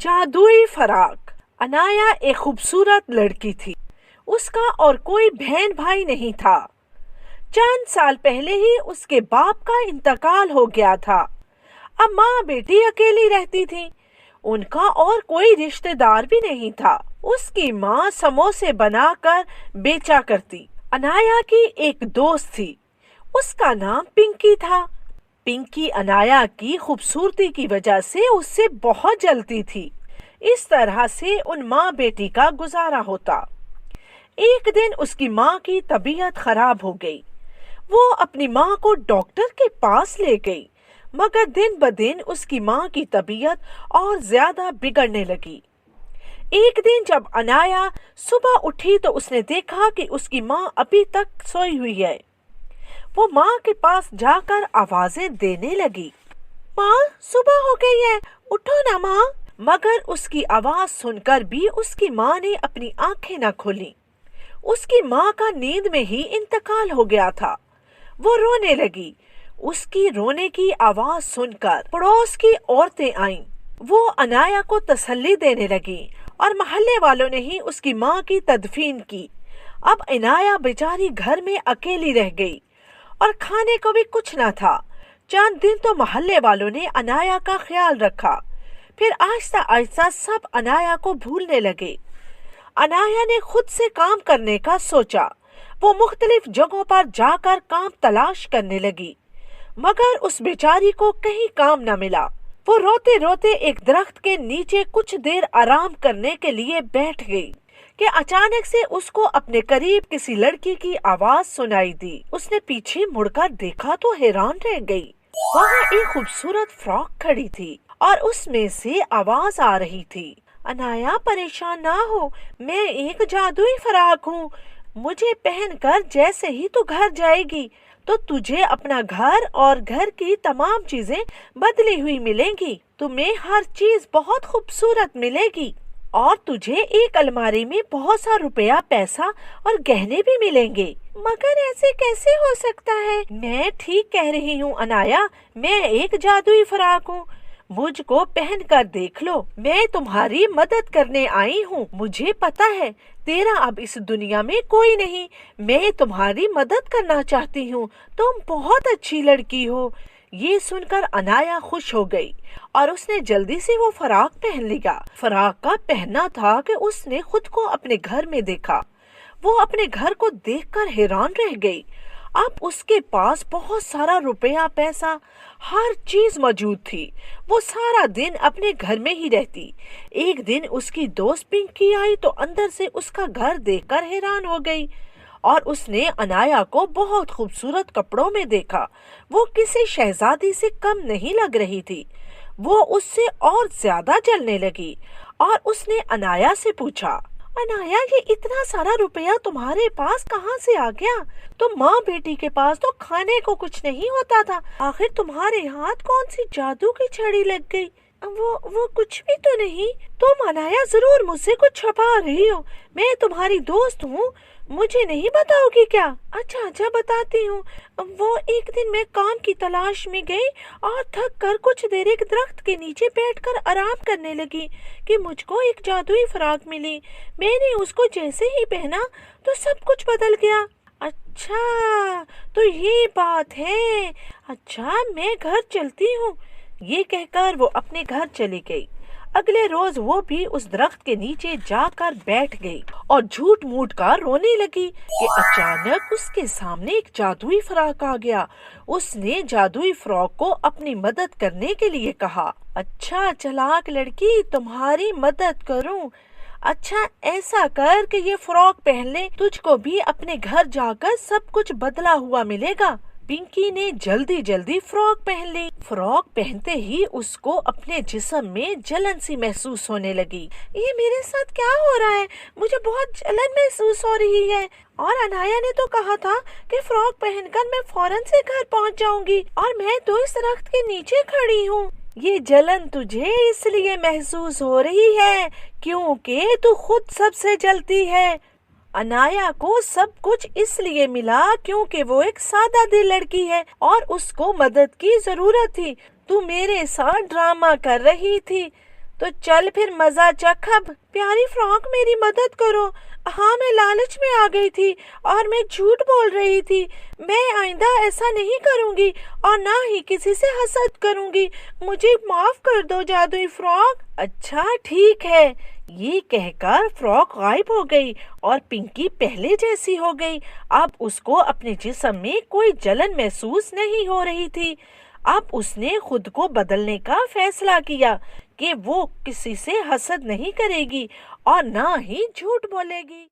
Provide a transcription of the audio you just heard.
جادوئی فراق۔ انایا ایک خوبصورت لڑکی تھی۔ اس کا اور کوئی بہن بھائی نہیں تھا۔ چند سال پہلے ہی اس کے باپ کا انتقال ہو گیا تھا۔ اب ماں بیٹی اکیلی رہتی تھی۔ ان کا اور کوئی رشتہ دار بھی نہیں تھا۔ اس کی ماں سموسے بنا کر بیچا کرتی۔ انایا کی ایک دوست تھی۔ اس کا نام پنکی تھا۔ پنکی انایا کی خوبصورتی کی وجہ سے اس سے بہت جلتی تھی۔ اس طرح سے ان ماں بیٹی کا گزارا ہوتا۔ ایک دن اس کی ماں کی طبیعت خراب ہو گئی۔ وہ اپنی ماں کو ڈاکٹر کے پاس لے گئی، مگر دن بدن اس کی ماں کی طبیعت اور زیادہ بگڑنے لگی۔ ایک دن جب انایا صبح اٹھی تو اس نے دیکھا کہ اس کی ماں ابھی تک سوئی ہوئی ہے۔ وہ ماں کے پاس جا کر آوازیں دینے لگی، ماں صبح ہو گئی ہے، اٹھو نا ماں۔ مگر اس کی آواز سن کر بھی اس کی ماں نے اپنی آنکھیں نہ کھولیں۔ اس کی ماں کا نیند میں ہی انتقال ہو گیا تھا۔ وہ رونے لگی۔ اس کی رونے کی آواز سن کر پڑوس کی عورتیں آئیں۔ وہ انایا کو تسلی دینے لگیں اور محلے والوں نے ہی اس کی ماں کی تدفین کی۔ اب انایا بیچاری گھر میں اکیلی رہ گئی اور کھانے کو بھی کچھ نہ تھا۔ چند دن تو محلے والوں نے انایا کا خیال رکھا، پھر آہستہ آہستہ سب انایا کو بھولنے لگے۔ انایا نے خود سے کام کرنے کا سوچا۔ وہ مختلف جگہوں پر جا کر کام تلاش کرنے لگی، مگر اس بیچاری کو کہیں کام نہ ملا۔ وہ روتے روتے ایک درخت کے نیچے کچھ دیر آرام کرنے کے لیے بیٹھ گئی کہ اچانک سے اس کو اپنے قریب کسی لڑکی کی آواز سنائی دی۔ اس نے پیچھے مڑ کر دیکھا تو حیران رہ گئی۔ وہاں ایک خوبصورت فراق کھڑی تھی اور اس میں سے آواز آ رہی تھی، انایا پریشان نہ ہو، میں ایک جادوئی فراق ہوں۔ مجھے پہن کر جیسے ہی تو گھر جائے گی تو تجھے اپنا گھر اور گھر کی تمام چیزیں بدلی ہوئی ملیں گی۔ تمہیں ہر چیز بہت خوبصورت ملے گی اور تجھے ایک الماری میں بہت سا روپیہ، پیسہ اور گہنے بھی ملیں گے۔ مگر ایسے کیسے ہو سکتا ہے؟ میں ٹھیک کہہ رہی ہوں انایا، میں ایک جادوئی فراق ہوں۔ مجھ کو پہن کر دیکھ لو، میں تمہاری مدد کرنے آئی ہوں۔ مجھے پتا ہے تیرا اب اس دنیا میں کوئی نہیں، میں تمہاری مدد کرنا چاہتی ہوں، تم بہت اچھی لڑکی ہو۔ یہ سن کر انایا خوش ہو گئی اور اس نے جلدی سے وہ فراق پہن لیا۔ فراق کا پہننا تھا کہ اس نے خود کو اپنے گھر میں دیکھا۔ وہ اپنے گھر کو دیکھ کر حیران رہ گئی۔ اب اس کے پاس بہت سارا روپیہ، پیسہ، ہر چیز موجود تھی۔ وہ سارا دن اپنے گھر میں ہی رہتی۔ ایک دن اس کی دوست پنکی آئی تو اندر سے اس کا گھر دیکھ کر حیران ہو گئی اور اس نے انایا کو بہت خوبصورت کپڑوں میں دیکھا۔ وہ کسی شہزادی سے کم نہیں لگ رہی تھی۔ وہ اس سے اور زیادہ جلنے لگی اور اس نے انایا سے پوچھا، انایا یہ اتنا سارا روپیہ تمہارے پاس کہاں سے آ گیا؟ تم ماں بیٹی کے پاس تو کھانے کو کچھ نہیں ہوتا تھا، آخر تمہارے ہاتھ کون سی جادو کی چھڑی لگ گئی؟ وہ کچھ بھی تو نہیں۔ تم انایا ضرور مجھ سے کچھ چھپا رہی ہو۔ میں تمہاری دوست ہوں، مجھے نہیں بتاؤ گی کیا؟ اچھا بتاتی ہوں۔ وہ ایک دن میں کام کی تلاش میں گئی اور تھک کر کچھ دیر ایک درخت کے نیچے بیٹھ کر آرام کرنے لگی کہ مجھ کو ایک جادوئی فراق ملی۔ میں نے اس کو جیسے ہی پہنا تو سب کچھ بدل گیا۔ اچھا تو یہ بات ہے، اچھا میں گھر چلتی ہوں۔ یہ کہہ کر وہ اپنے گھر چلی گئی۔ اگلے روز وہ بھی اس درخت کے نیچے جا کر بیٹھ گئی اور جھوٹ موٹ کر رونے لگی کہ اچانک اس کے سامنے ایک جادوئی فراق آ گیا۔ اس نے جادوئی فراق کو اپنی مدد کرنے کے لیے کہا، اچھا چلاک لڑکی، تمہاری مدد کروں۔ اچھا ایسا کر کہ یہ فراق پہن لے، تجھ کو بھی اپنے گھر جا کر سب کچھ بدلا ہوا ملے گا۔ پنکی نے جلدی فراق پہن لی۔ فراق پہنتے ہی اس کو اپنے جسم میں جلن سی محسوس ہونے لگی۔ یہ میرے ساتھ کیا ہو رہا ہے؟ مجھے بہت جلن محسوس ہو رہی ہے۔ اور انایا نے تو کہا تھا کہ فراق پہن کر میں فوراً سے گھر پہنچ جاؤں گی، اور میں تو اس درخت کے نیچے کھڑی ہوں۔ یہ جلن تجھے اس لیے محسوس ہو رہی ہے کیونکہ تو خود سب سے جلتی ہے۔ انایا کو سب کچھ اس لیے ملا کیونکہ وہ ایک سادہ دل لڑکی ہے اور اس کو مدد کی ضرورت تھی۔ تو میرے ساتھ ڈرامہ کر رہی تھی۔ تو چل پھر مزہ چکھ اب۔ پیاری فراق میری مدد کرو۔ ہاں میں لالچ میں آ گئی تھی اور میں جھوٹ بول رہی تھی۔ میں آئندہ ایسا نہیں کروں گی اور نہ ہی کسی سے حسد کروں گی۔ مجھے معاف کر دو جادوئی فراق۔ اچھا ٹھیک ہے، یہ کہہ کر فراق غائب ہو گئی اور پنکی پہلے جیسی ہو گئی۔ اب اس کو اپنے جسم میں کوئی جلن محسوس نہیں ہو رہی تھی۔ اب اس نے خود کو بدلنے کا فیصلہ کیا کہ وہ کسی سے حسد نہیں کرے گی اور نہ ہی جھوٹ بولے گی۔